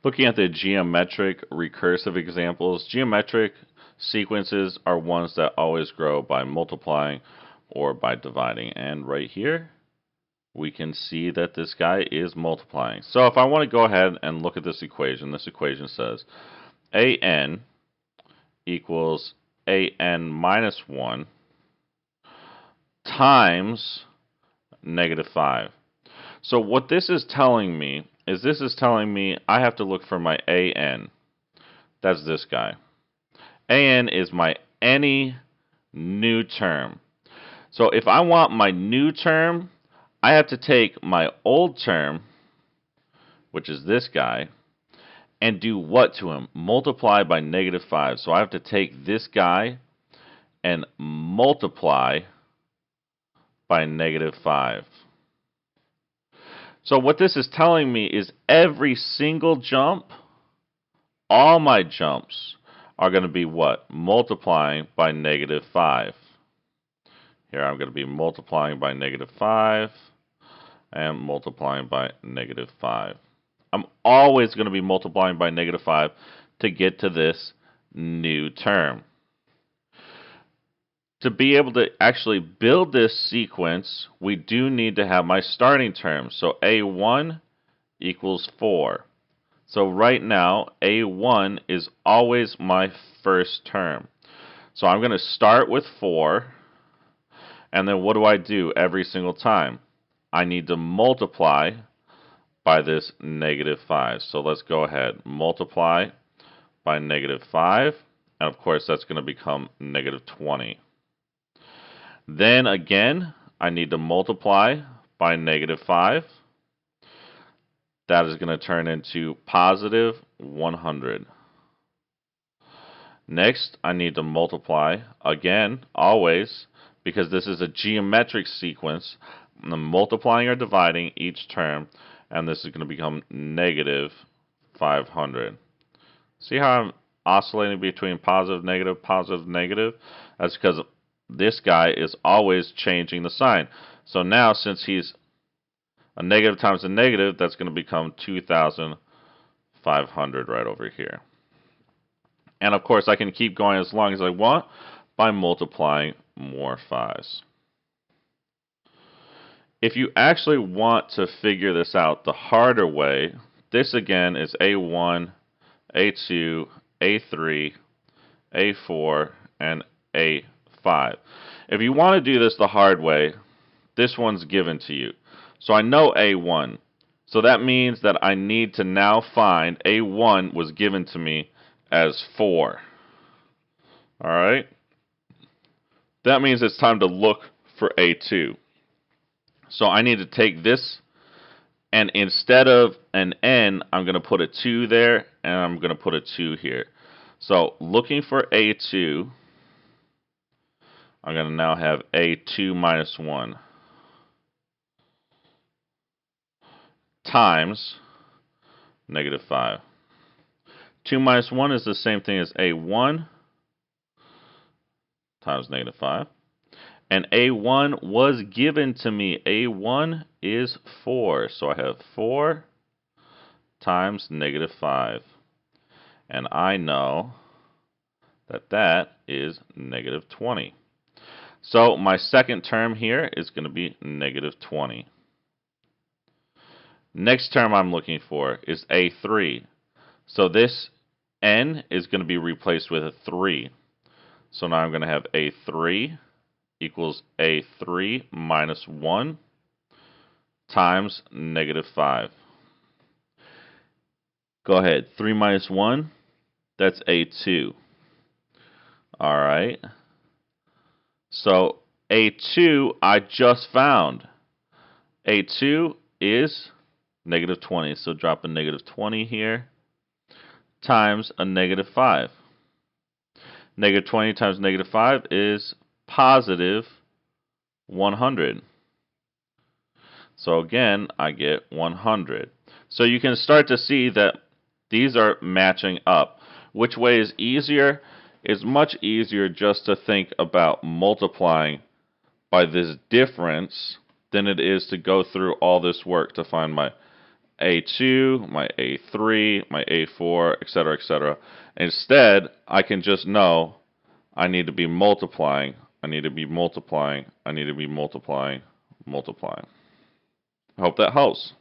Looking at the geometric recursive examples, geometric sequences are ones that always grow by multiplying or by dividing. And right here, we can see that this guy is multiplying. So if I want to go ahead and look at this equation says an equals an minus 1 times negative 5. So what this is telling me is I have to look for my an. That's this guy. An is my any new term. So if I want my new term, I have to take my old term, which is this guy, and do what to him? Multiply by negative 5. So I have to take this guy and multiply by negative 5. So what this is telling me is every single jump, all my jumps are going to be what? Multiplying by negative 5. Here I'm going to be multiplying by negative 5 and multiplying by negative 5. I'm always going to be multiplying by negative 5 to get to this new term. To be able to actually build this sequence, we do need to have my starting term. So A1 equals 4. So right now, A1 is always my first term. So I'm going to start with 4, and then what do I do every single time? I need to multiply by this negative 5. So let's go ahead. Multiply by negative 5, and of course that's going to become negative 20. Then again, I need to multiply by negative 5. That is going to turn into positive 100. Next, I need to multiply again, always, because this is a geometric sequence. I'm multiplying or dividing each term, and this is going to become negative 500. See how I'm oscillating between positive, negative, positive, negative? That's because this guy is always changing the sign. So now, since he's a negative times a negative, that's going to become 2,500 right over here. And of course, I can keep going as long as I want by multiplying more 5s. If you actually want to figure this out the harder way, this again is A1, A2, A3, A4, and A5. If you want to do this the hard way, this one's given to you. So I know A1. So that means that I need to now find A1 was given to me as 4. Alright? That means it's time to look for A2. So I need to take this, and instead of an N, I'm going to put a 2 there, and I'm going to put a 2 here. So looking for A2, I'm going to now have A2 minus 1 times negative 5. 2 minus 1 is the same thing as A1 times negative 5. And A1 was given to me. A1 is 4. So I have 4 times negative 5. And I know that that is negative 20. So my second term here is going to be negative 20. Next term I'm looking for is A3. So this N is going to be replaced with a 3. So now I'm going to have A3 equals A3 minus 1 times negative 5. Go ahead. 3 minus 1, that's A2. All right. So A2 I just found. A2 is negative 20. So drop a negative 20 here times a negative 5. Negative 20 times negative 5 is positive 100. So again, I get 100. So you can start to see that these are matching up. Which way is easier? It's much easier just to think about multiplying by this difference than it is to go through all this work to find my A2, my A3, my A4, etc., etc. Instead, I can just know I need to be multiplying, I need to be multiplying, I need to be multiplying, multiplying. I hope that helps.